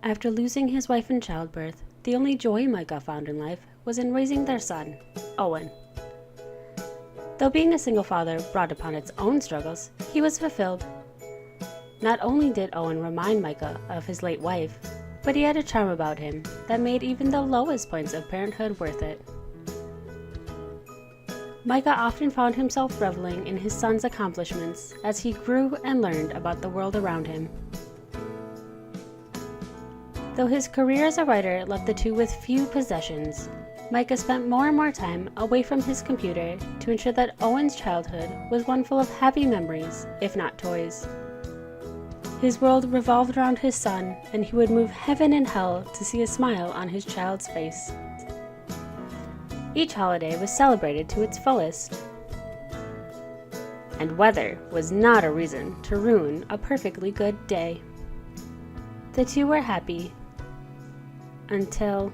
After losing his wife in childbirth, the only joy Micah found in life was in raising their son, Owen. Though being a single father brought upon its own struggles, he was fulfilled. Not only did Owen remind Micah of his late wife, but he had a charm about him that made even the lowest points of parenthood worth it. Micah often found himself reveling in his son's accomplishments as he grew and learned about the world around him. Though his career as a writer left the two with few possessions, Micah spent more and more time away from his computer to ensure that Owen's childhood was one full of happy memories, if not toys. His world revolved around his son, and he would move heaven and hell to see a smile on his child's face. Each holiday was celebrated to its fullest. And weather was not a reason to ruin a perfectly good day. The two were happy until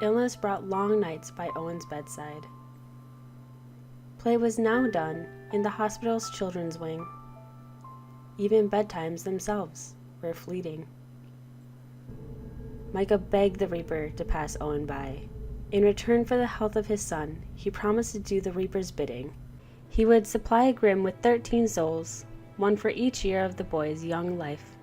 illness brought long nights by Owen's bedside. Play was now done in the hospital's children's wing. Even bedtimes themselves were fleeting. Micah begged the Reaper to pass Owen by. In return for the health of his son, he promised to do the Reaper's bidding. He would supply Grim with 13 souls, one for each year of the boy's young life.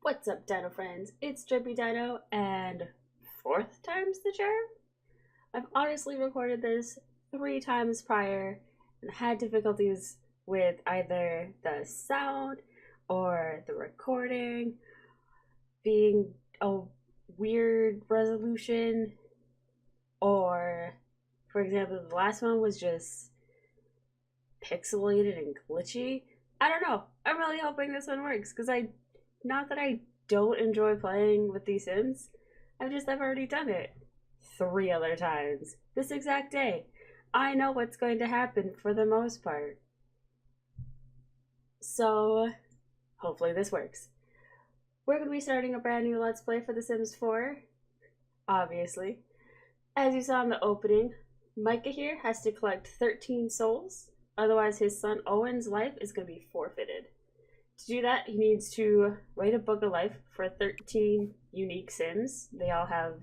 What's up, Dino friends? It's Drippy Dino, and fourth time's the charm? I've honestly recorded this 3 times prior and had difficulties with either the sound or the recording being a weird resolution, or, for example, the last one was just pixelated and glitchy. I don't know. I'm really hoping this one works, because not that I don't enjoy playing with these Sims, I've already done it 3 other times this exact day. I know what's going to happen for the most part. So, hopefully this works. We're going to be starting a brand new Let's Play for The Sims 4, obviously. As you saw in the opening, Micah here has to collect 13 souls, otherwise his son Owen's life is going to be forfeited. To do that, he needs to write a book of life for 13 unique Sims. They all have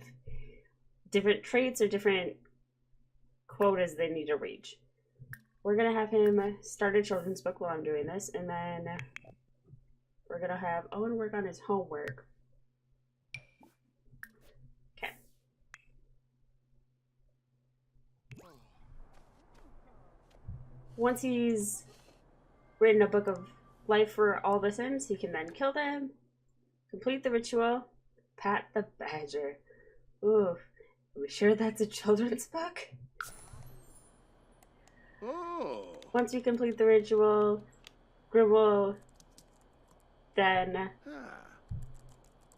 different traits or different quotas they need to reach. We're going to have him start a children's book while I'm doing this, and then we're going to have Owen work on his homework. Okay. Once he's written a book of life for all the Sims, he can then kill them, complete the ritual, pat the badger. Ooh, are we sure that's a children's book? Oh. Once we complete the ritual, Grim will then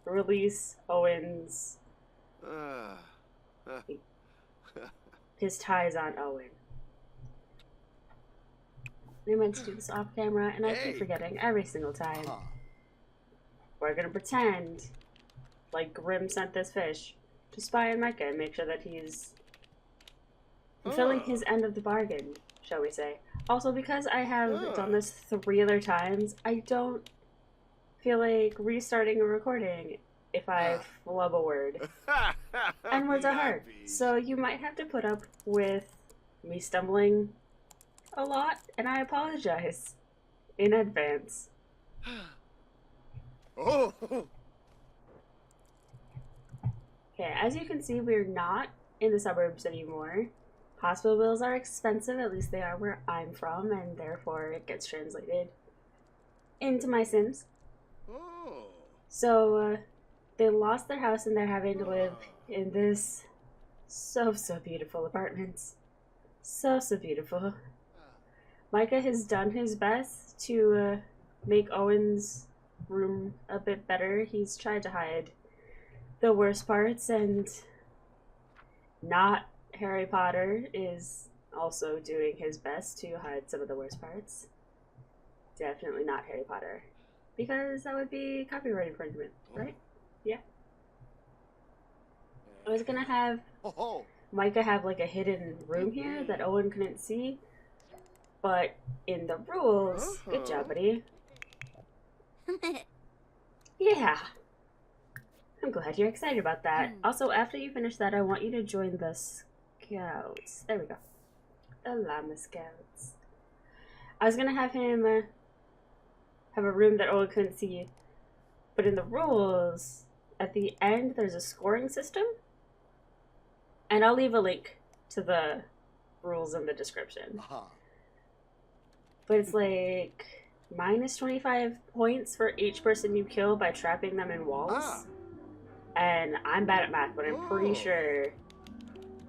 release Owen's his ties on Owen. I meant to do this off camera, and I keep forgetting every single time. We're gonna pretend like Grim sent this fish to spy on Micah and make sure that he's fulfilling his end of the bargain, shall we say. Also, because I have done this 3 other times, I don't feel like restarting a recording if I flub a word. And words are hard, so you might have to put up with me stumbling a lot, and I apologize in advance. Oh. Okay, as you can see, we're not in the suburbs anymore. Hospital bills are expensive, at least they are where I'm from, and therefore it gets translated into my Sims. Oh. So, they lost their house and they're having to live in this so beautiful apartments. So beautiful. Micah has done his best to make Owen's room a bit better. He's tried to hide the worst parts, and not Harry Potter is also doing his best to hide some of the worst parts. Definitely not Harry Potter, because that would be copyright infringement, right? Yeah. was gonna have Oh, Micah have like a hidden room here that Owen couldn't see, but in the rules, good job, buddy. Yeah, I'm glad you're excited about that. Also, after you finish that, I want you to join the Scouts. There we go. The Llama Scouts. I was gonna have him have a room that Owen couldn't see, but in the rules, at the end, there's a scoring system. And I'll leave a link to the rules in the description. But it's like minus 25 points for each person you kill by trapping them in walls. And I'm bad at math, but I'm pretty sure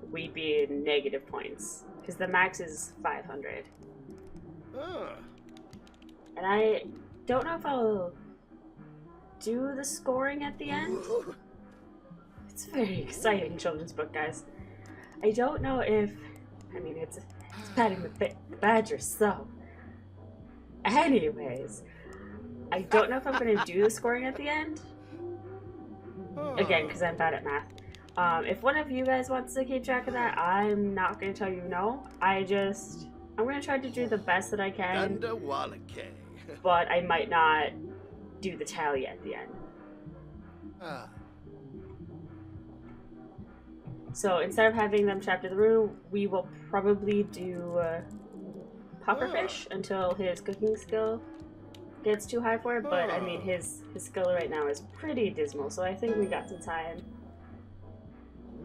we'd be in negative points. Because the max is 500. And I don't know if I'll do the scoring at the end. It's a very exciting children's book, guys. I don't know if... I mean, it's patting the badger, so... Anyways, I don't know if I'm going to do the scoring at the end. Again, because I'm bad at math. If one of you guys wants to keep track of that, I'm not going to tell you no. I'm going to try to do the best that I can. But I might not do the tally at the end. So instead of having them trapped in the room, we will probably do pufferfish until his cooking skill gets too high for it. But I mean, his skill right now is pretty dismal, so I think we got some time.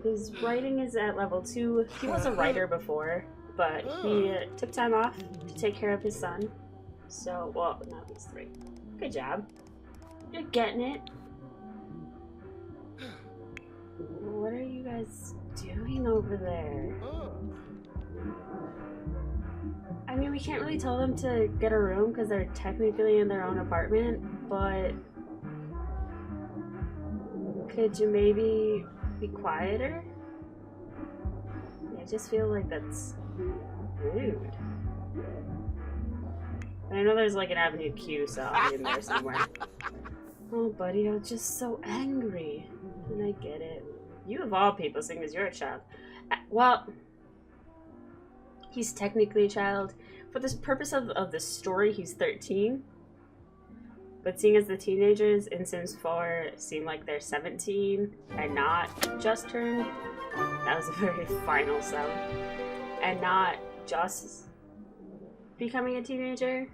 His writing is at level 2. He was a writer before, but he took time off to take care of his son. So, well, now he's 3. Good job. You're getting it. What are you guys doing over there? I mean, we can't really tell them to get a room because they're technically in their own apartment, but could you maybe be quieter? I just feel like that's rude. And I know there's like an Avenue Q, so I'll be in there somewhere. Oh, buddy, I was just so angry. And I get it. You of all people, seeing as you're a child. Well, he's technically a child. For the purpose of the story, he's 13. But seeing as the teenagers in Sims 4 seem like they're 17 and not just turned, that was a very final sound. And not just becoming a teenager,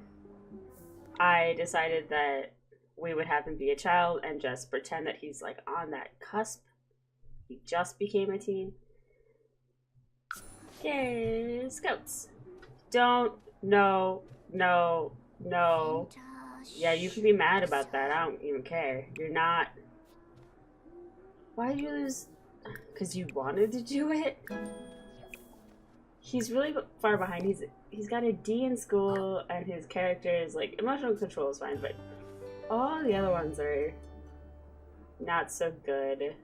I decided that we would have him be a child and just pretend that he's like on that cusp. He just became a teen. Yay, Scouts. No. Yeah, you can be mad about that. I don't even care. You're not. Why did you lose? Because you wanted to do it? He's really far behind. He's got a D in school, and his character is like emotional control is fine, but all the other ones are not so good.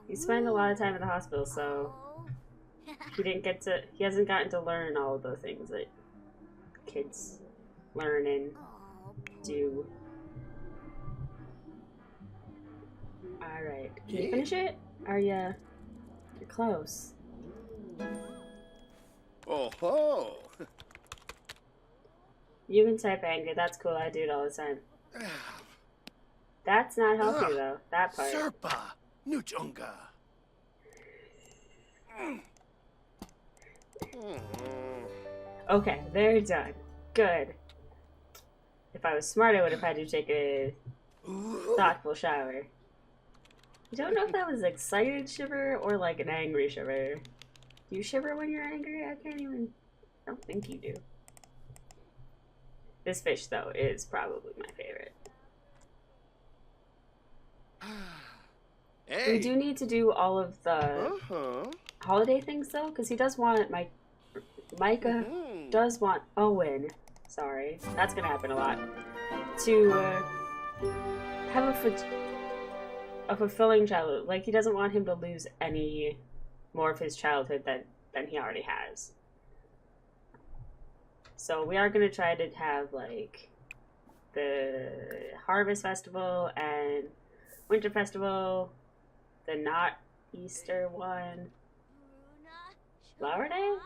He spent a lot of time in the hospital, so he hasn't gotten to learn all of the things that kids learn and do. Alright, can you finish it? You're close. Oh ho! You can type angry, that's cool, I do it all the time. That's not healthy though, that part. Serpa, Nuchunga. Okay, they're done. Good. If I was smart, I would have had you take a thoughtful shower. I don't know if that was excited shiver or like an angry shiver. Do you shiver when you're angry? I don't think you do. This fish, though, is probably my favorite. Hey. We do need to do all of the holiday things, though, because he does want Micah does want Owen. Sorry, that's gonna happen a lot. To have a fulfilling childhood. Like, he doesn't want him to lose any more of his childhood than he already has. So we are gonna try to have like the Harvest Festival and Winter Festival, the not Easter one. Flower Day?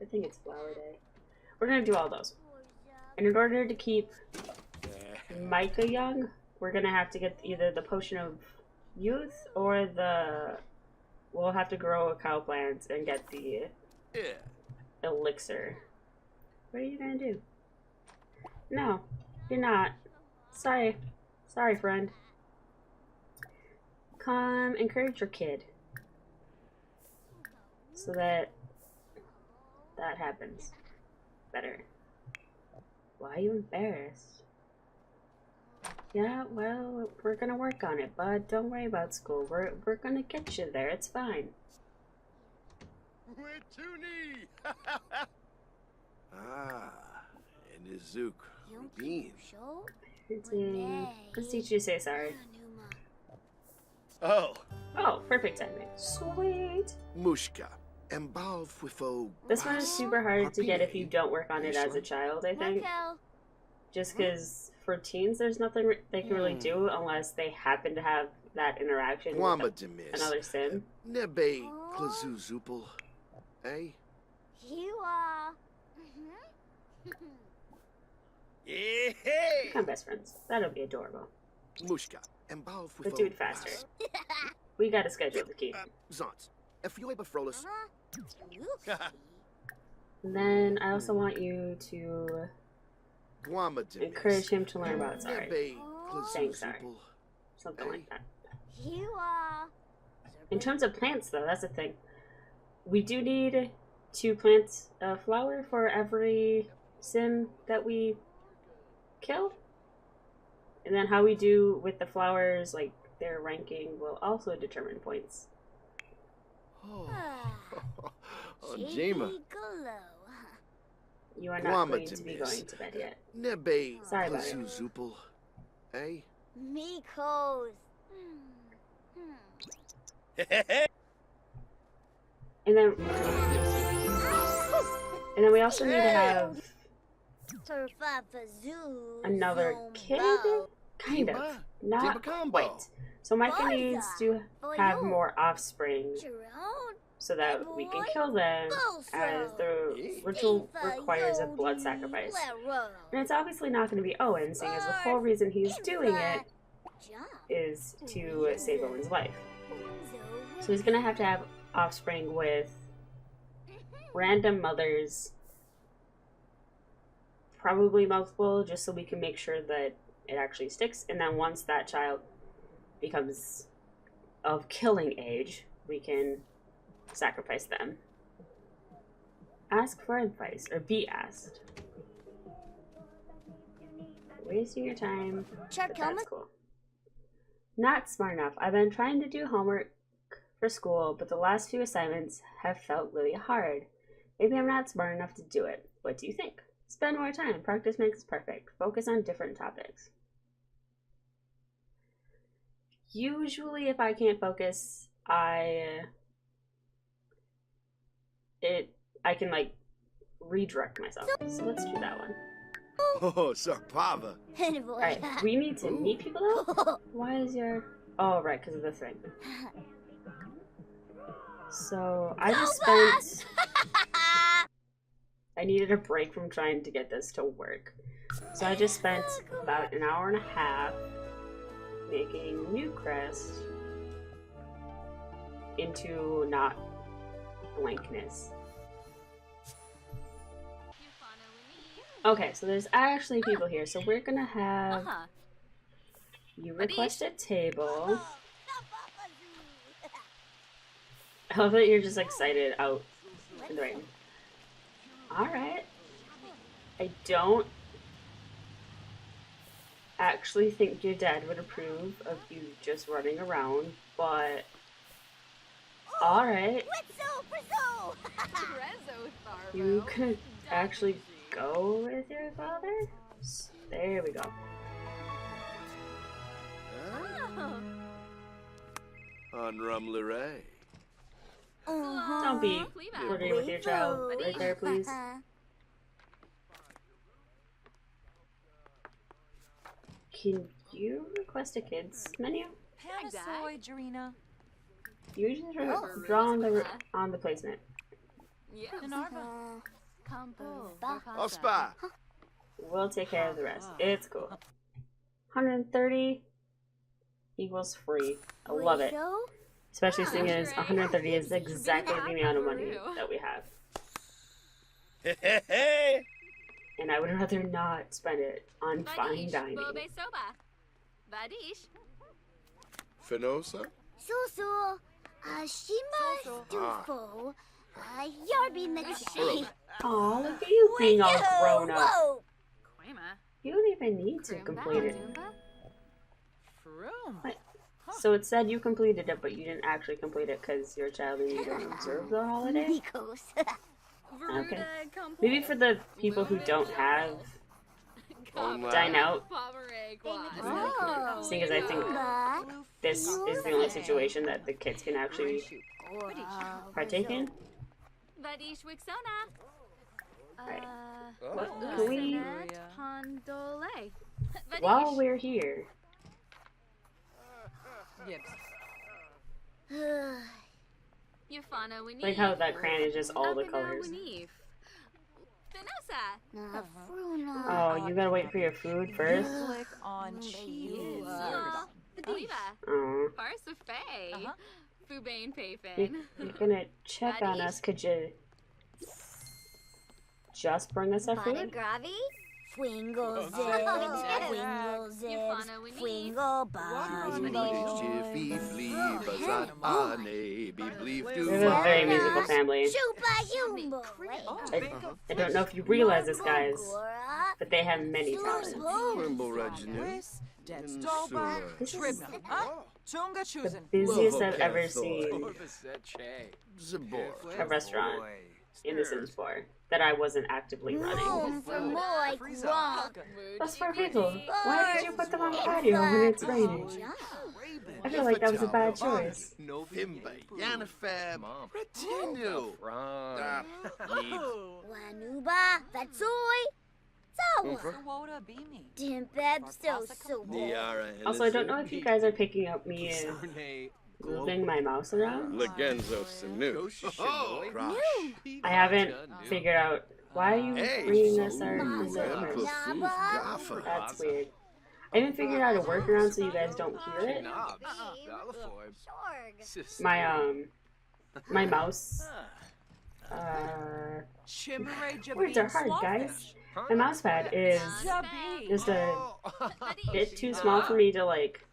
I think it's Flower Day. We're gonna do all those. And in order to keep Micah young, we're gonna have to get either the Potion of Youth or we'll have to grow a cow plant and get the elixir. What are you gonna do? No, you're not. Sorry. Sorry, friend. Come encourage your kid. So that happens better. Why are you embarrassed? Yeah, well, we're gonna work on it, bud. Don't worry about school. We're gonna get you there. It's fine. Wetuni! Ah, and Izuk. Rubin. Let's teach you to say sorry. Oh. Oh, perfect timing. Sweet. Mushka. Embal Fwifo. This one is super hard to get if you don't work on it as a child, I think. Just because for teens, there's nothing they can really do unless they happen to have that interaction with another sim. Nebe Klazuzupal. Eh? You are. Yeah. Become best friends. That'll be adorable. Mushka. Embal Fwifo. But do it faster. We gotta schedule the key. Zons. If you ever frolis. And then I also want you to encourage him to learn about sorry. Saying sorry. Something like that. You are. In terms of plants, though, that's the thing. We do need to plant a flower for every sim that we kill. And then how we do with the flowers, like their ranking, will also determine points. Oh, Jima. You are not going to be going to bed yet. Nebe Sorry about it. Klazuzupal. Eh? Mikos. And then we also need to have another kid? Kind of. Not quite. So Micah needs to have more offspring so that we can kill them, as the ritual requires a blood sacrifice. And it's obviously not going to be Owen, seeing as the whole reason he's doing it is to save Owen's life. So he's going to have offspring with random mothers, probably multiple, just so we can make sure that it actually sticks. And then once that child becomes of killing age, we can sacrifice them. Ask for advice, or be asked. Wasting your time, but that's cool. Not smart enough. I've been trying to do homework for school, but the last few assignments have felt really hard. Maybe I'm not smart enough to do it. What do you think? Spend more time. Practice makes perfect. Focus on different topics. Usually, if I can't focus, I can like redirect myself. So let's do that one. Oh, Sarpava. Alright, we need to meet people though? Why is your... Oh, right, because of the thing. So, I just spent... I needed a break from trying to get this to work. So I just spent about an hour and a half making Newcrest into not blankness. Okay, so there's actually people here, so we're gonna have you request a table. I love that you're just excited out in the rain. Alright. I don't actually think your dad would approve of you just running around, but alright. You could actually go with your father? There we go. On Rumleray. Don't be flirting with your child right there, please. Can you request a kids menu? Panasoid, Jarina. You just draw on the placement. Ospa. We'll take care of the rest. It's cool. 130 equals free. I love it. Especially seeing as 130 is exactly the amount of money that we have. And I would rather not spend it on fine dining. Fenosa? Susu. Shima Stufo. Yarby Mixi. Aw, look at you being all grown up. Whoa. You don't even need to complete it. What? So it said you completed it, but you didn't actually complete it because your child didn't even observe the holiday? Nikos. Okay. Maybe for the people who don't have Dine Out, seeing as I think this is the only situation that the kids can actually partake in. Right. What can we... While we're here... Like how that crayon is just all the colors. Oh, you gotta wait for your food first? Click on cheese. Oh. You're gonna check on us, could you just bring us our food? Gravi? Swingle zip, swingle zip, swingle We're a very musical family. Chupa Jumbo. I don't know if you realize this, guys, but they have many talents. This is the busiest I've ever seen a restaurant in The Sims 4 that I wasn't actively running. That's for people. Why did you put them on the patio when it's raining? I feel like that was a bad choice. Wanuba, Vatsoi, Zawa. Dimpeb, so. Also, I don't know if you guys are picking up me moving my mouse around. Legenzo Sanu. I haven't figured out why are you bringing us our dessert. That's weird. I haven't figured out a workaround so you guys don't hear it. My mouse. Words are hard, guys. My mouse pad is just a bit too small for me to like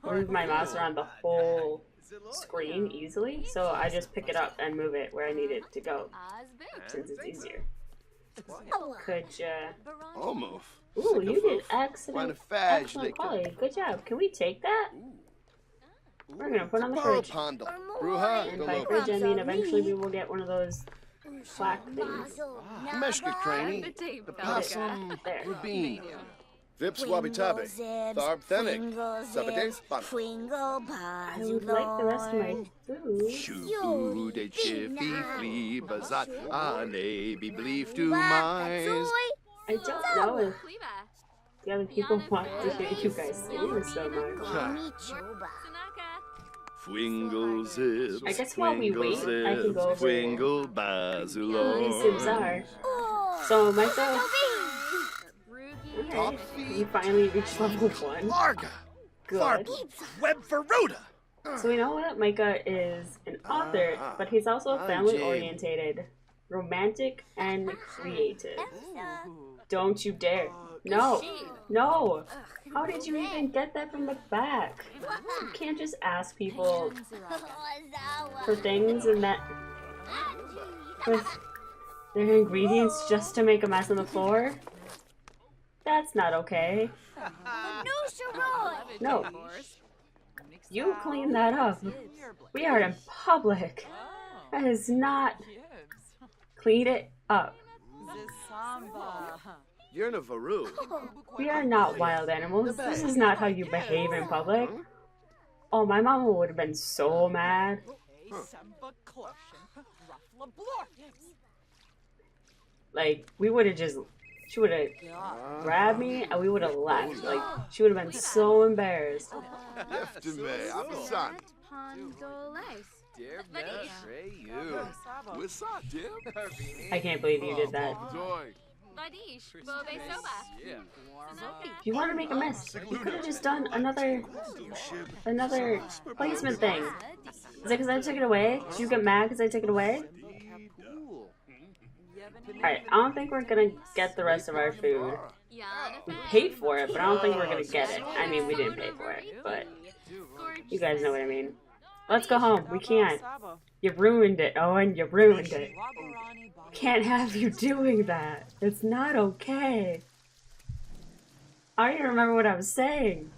move my mouse around the whole screen easily, so I just pick it up and move it where I need it to go, since it's easier. Could Almost. Ooh, you did excellent quality. Good job. Can we take that? We're gonna put on the fridge. And by fridge, I mean eventually we will get one of those plaque things. Meshka Craney. The possum. There. Rubin. Vips Wabi Tabi. Tharb Thenic. Sabades Ban. I would like the rest of my food. Shubu de Chiffy Flea Bazat Ane be believed to mais. I don't know if the other people want to hear you guys sing so much. Swingle zip. I guess while we wait, I can go over Swingle who Bazulo. these Sims are. So myself, okay, you finally reached level 1. Larga. Good. Web for Rhoda. So we know that Micah is an author, but he's also family-orientated, romantic, and creative. Don't you dare. No. No. How did you even get that from the back? You can't just ask people for things and that with their ingredients just to make a mess on the floor. That's not okay. No. You clean that up. We are in public. That is not... Clean it up. You're a Varu. We are not wild animals. This is not how you behave in public. Oh, my mama would have been so mad. Like, we would have just... She would have grabbed me and we would have left. Like, she would have been so embarrassed. Dear Betray you. What's up, Dim? I can't believe you did that. If you want to make a mess, you could have just done another placement thing. Is it because I took it away? Did you get mad because I took it away? Alright, I don't think we're gonna get the rest of our food. We paid for it, but I don't think we're gonna get it. I mean, we didn't pay for it, but you guys know what I mean. Let's go home. We can't. You ruined it, Owen. You ruined it. Can't have you doing that. It's not okay. I don't even remember what I was saying.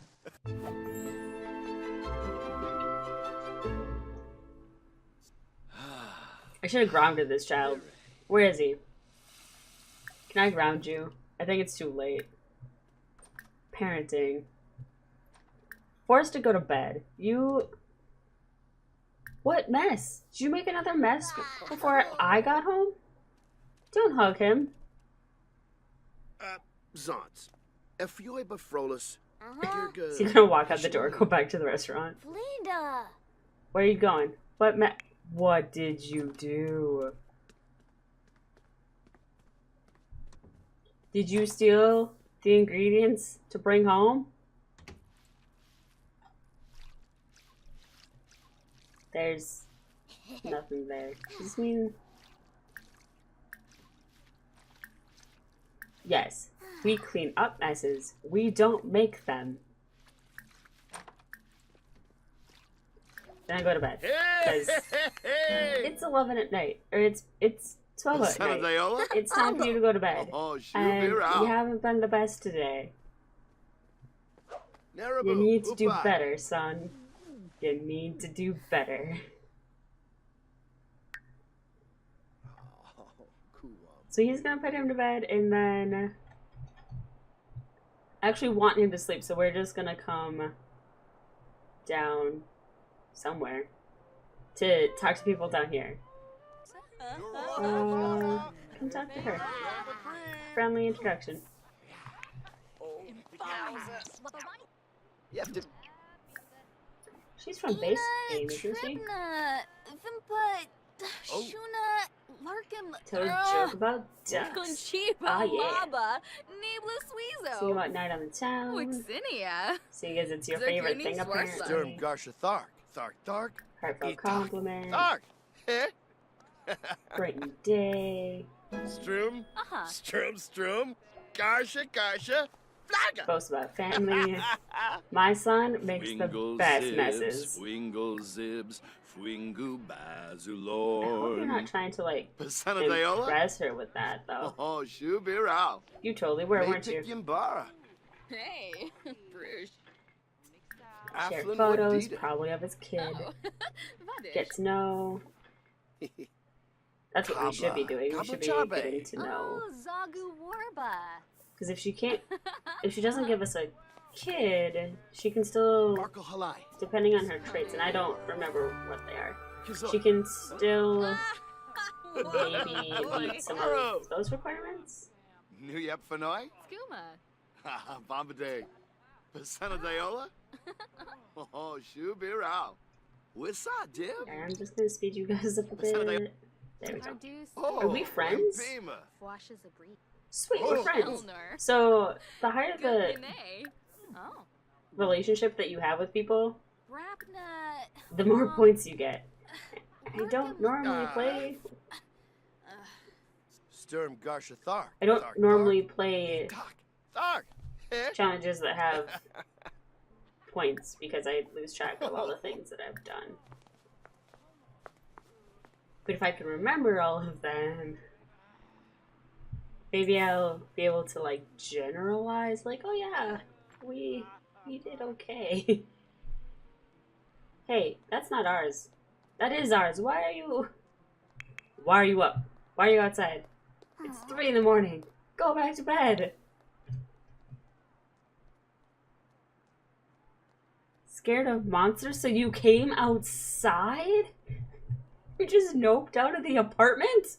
I should have grounded this child. Where is he? Can I ground you? I think it's too late. Parenting. Forced to go to bed. You... What mess? Did you make another mess before I got home? Don't hug him. Zots. If you ain't befrolis, Is he gonna walk out the door, go back to the restaurant? Linda. Where are you going? What did you do? Did you steal the ingredients to bring home? There's nothing there. Does this mean... Yes, we clean up messes. We don't make them. Then I go to bed. Because it's 11 at night. Or it's 12 at night. It's time for you to go to bed. And you haven't been the best today. You need to do better, son. You need to do better. So he's gonna put him to bed, and then I actually want him to sleep, so we're just gonna come down somewhere to talk to people down here. Come talk to her. Friendly introduction. You have to... She's from base game, isn't she? Tell a joke about ducks. Ah, yeah. See you at night on the town. See, because it's your favorite thing, apparently. Sturm Garsha Thark. Thark. Heartfelt compliment. Thark. Brighten day. Strum. Strum. Garsha. Flaga. Boast about family. My son makes the best messes. Swingle zibs. Fwingu I hope bazulor. you're not trying to, like, impress her with that, though. Oh, shubirao. You totally were, weren't you? Yimbara. Hey, Bruges. Share photos, probably of his kid. Get to know. That's what we should be doing. We should be getting to know. Zagu Warba. Because if she doesn't give us a kid, she can still, Marco Halai. depending on her traits, and I don't remember what they are, she can still maybe meet some of those requirements. New Yep Fanoi? Skooma. Bombade. Pasana Dayola? Oh, shubirao. What's up, Dib? And I'm just gonna speed you guys up a bit. There we go. Oh, Are we friends? Bima. Sweet, we're friends. So the higher the relationship that you have with people, the more points you get. I don't normally play. Sturm Garsha Thark. I don't normally play Thark. challenges that have points because I lose track of all the things that I've done. But if I can remember all of them, maybe I'll be able to, like, generalize, like, oh yeah, we did okay. Hey, that's not ours. That is ours. Why are you up? Why are you outside? It's 3 in the morning. Go back to bed. Scared of monsters, so you came outside? You just noped out of the apartment?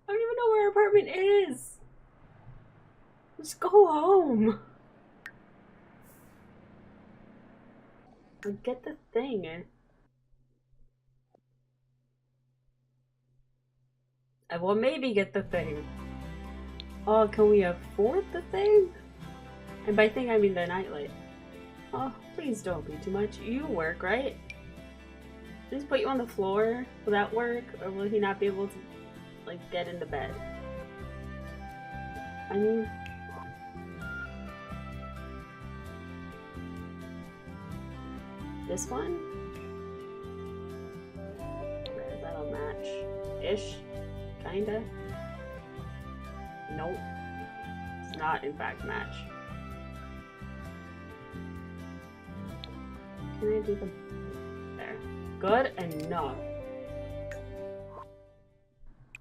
I don't even know where our apartment is. Just go home. Like, get the thing. Well, maybe get the thing. Oh, can we afford the thing? And by thing, I mean the nightlight. Oh, please don't be too much. You work, right? Just put you on the floor. Will that work? Or will he not be able to, like, get into bed? I mean... This one? That'll match. Ish? Kinda? Nope. It's not, in fact, match. Can I do the... There. Good enough.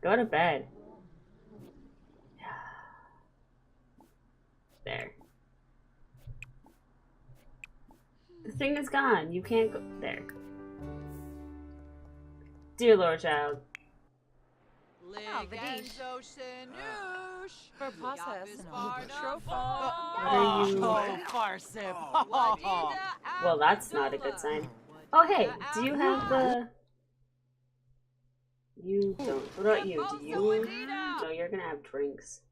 Go to bed. There. The thing is gone. You can't go... There. Dear Lord Child. What are you... Well, that's not a good sign. Oh, hey, do you have the... You don't. What about you? Do you... No, you're gonna have drinks.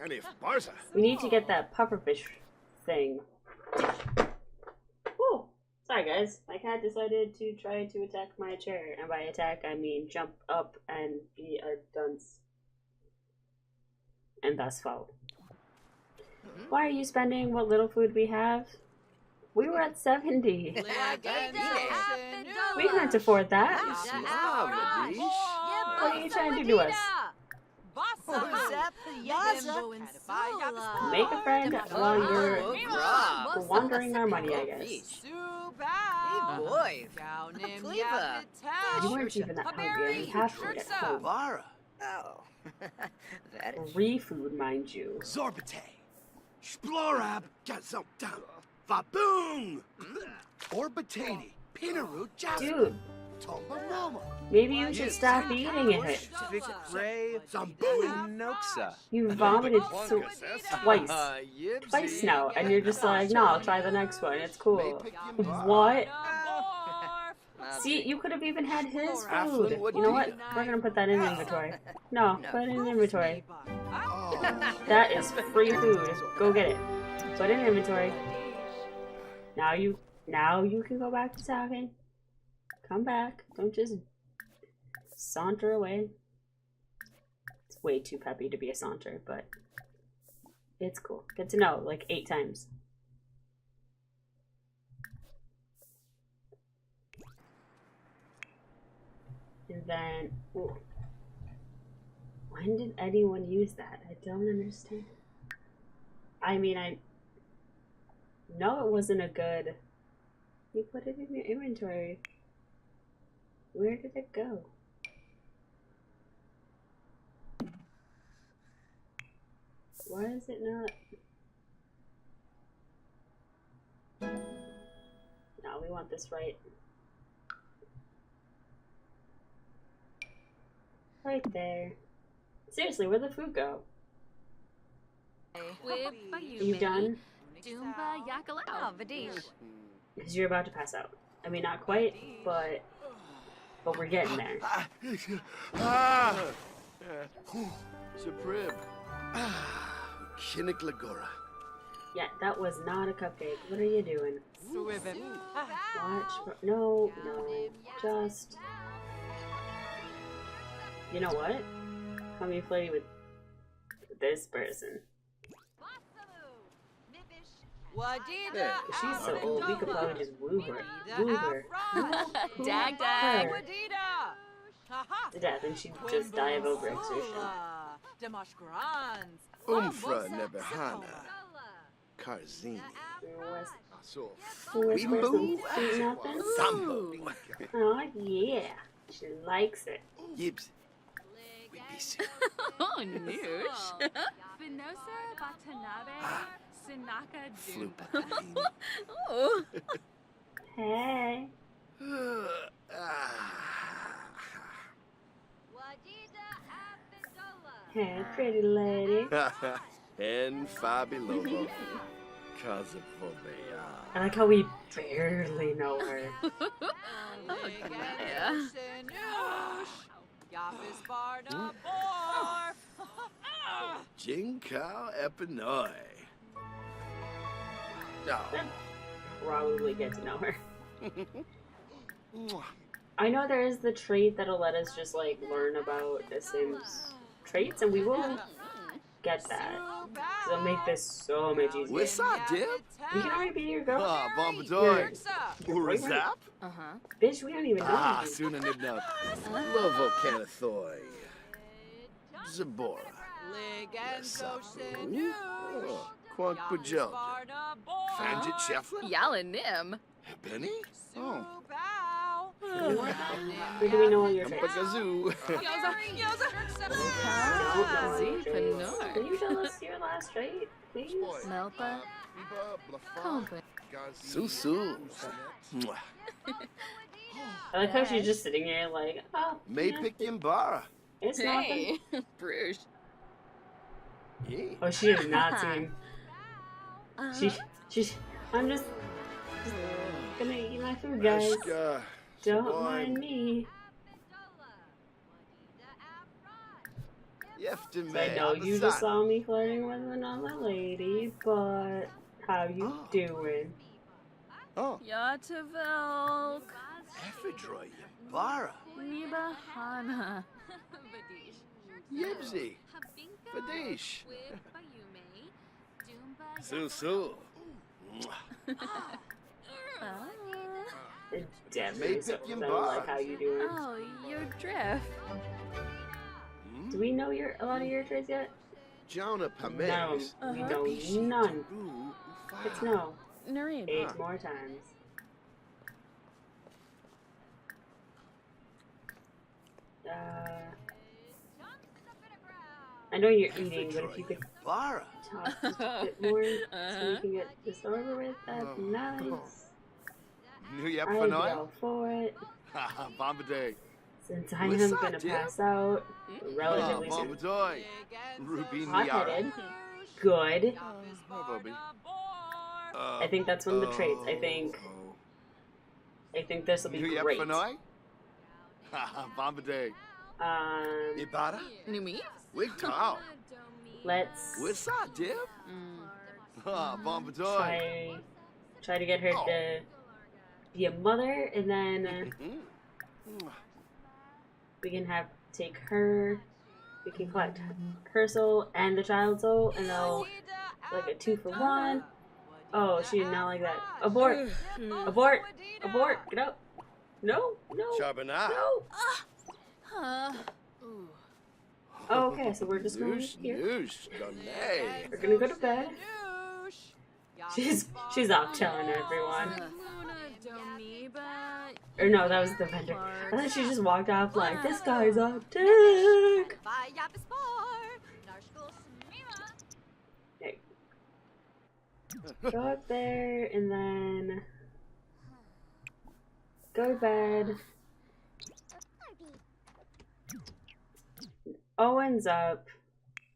Hanif Barza. We need to get that pufferfish thing. Ooh. Sorry, guys. My cat decided to try to attack my chair. And by attack, I mean jump up and be a dunce. And thus fall. Why are you spending what little food we have? We were at 70. We can't afford that. What are you trying to do to us? Make a friend while you're squandering our money, I guess. You weren't even that hungry. We have food at home. Oh, that is... Free food, mind you. Zorbate. Splorab Gazoptam. Vaboom! Orbatani. Pinaru Jazz. Dude, Tomba maybe you should stop eating it. Zamboom. You vomited twice. Twice now, and you're just like, no, I'll try the next one. It's cool. What? See, you could have even had his food. You know what? We're gonna put that in inventory. No, put it in inventory. That is free food. Go get it. Put it in inventory. Now you can go back to talking. Come back. Don't just saunter away. It's way too peppy to be a saunter, but it's cool. Good to know, like 8 times. And then, ooh. When did anyone use that? I don't understand. I mean, I know it wasn't a good... You put it in your inventory. Where did it go? Why is it not? No, we want this right. Right there. Seriously, where'd the food go? Are you done? Because you're about to pass out. I mean, not quite, but we're getting there. Supreme. Kinnick Lagora. Yeah, that was not a cupcake. What are you doing? Watch. No. Just. You know what? Let me play with this person. Yeah. She's so old, we could probably just woo her. Dag. To death, and she'd just die of overexertion. Umfra Nebehana. Karzini. So. Who is person? Sweet nothing? Sambo. Oh yeah, she likes it. Yibs. Oh, noosh. Vinosa Watanabe Sinaka Doom. Oh. Hey. Hey, pretty lady. En Fabi Lobo. I like how we barely know her. Jinkao Epinoi. Oh. Probably get to know her. I know there is the trait that'll let us just like learn about the Sims traits, and we will get that. So it'll make this so much easier. What's up, Dip? We can already be your girl. Ah, Bombadoy. Urazap? Bitch, we don't even know Ah, you. Suna Nibna. Lovo Canathoi. Zabora. Sapu. Quank Pajel. Fanjit Shefflin? Yalanim. Benny? Oh. Or do we know all your traits? Bagazoo. Can you tell us your last trait, please? Melpa. Compa. Susu. I like how she's just sitting here like, oh, May yeah, pick Yimbara. it's nothing. Hey. Bruges. Yeah. Oh, she did not seem. I'm just gonna eat my food, guys. Don't mind me. I know you just saw me flirting with another lady, but how you doing? Oh. Yatavelk. Ephedroy Yimbara. Nibahana. Yibsy. Fadish. Susu. It definitely Maybe sounds Yimbara. like how you doing. Oh, your drift. Do we know a lot of your traits yet? Jonah No, Pames. we know none. It's no. Narib. 8 more times. I know you're eating, but if you could Bara. talk just a bit more so we can get this over with, that'd be nice. New Yep I'd be all for it. Bombaday. Since I What's am up, gonna dear? pass out relatively soon. Bombadoy. Ruby Hot-headed. Niara. Good. Oh, Bobby. I think that's one of the traits. I think this will be New Yep great. Fanoy. Bombaday. Ibara. Numi? Wig Tao. Let's What's up, Dip? Bombadoy. try to get her to be a mother, and then we can take her. We can collect her soul and the child soul, and they'll like a 2 for 1. Oh, she did not like that. Abort! Abort! Abort! Get up! No! No! Charbonat. No! Oh, okay, so we're just going here. We're gonna go to bed. She's off telling everyone. Or no, that was the vendor. I thought she just walked off like, this guy's optic. Okay. Go up there and then go to bed. Owen's up,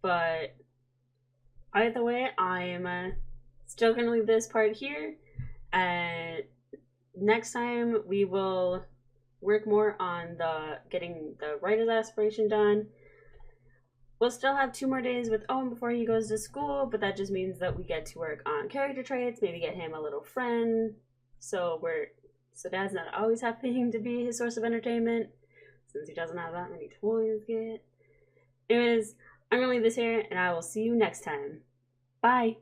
but either way, I'm still gonna leave this part here. And next time we will work more on getting the writer's aspiration done. We'll still have 2 more days with Owen before he goes to school, but that just means that we get to work on character traits, maybe get him a little friend. So Dad's not always having to be his source of entertainment, since he doesn't have that many toys yet. Anyways, I'm gonna leave this here, and I will see you next time. Bye!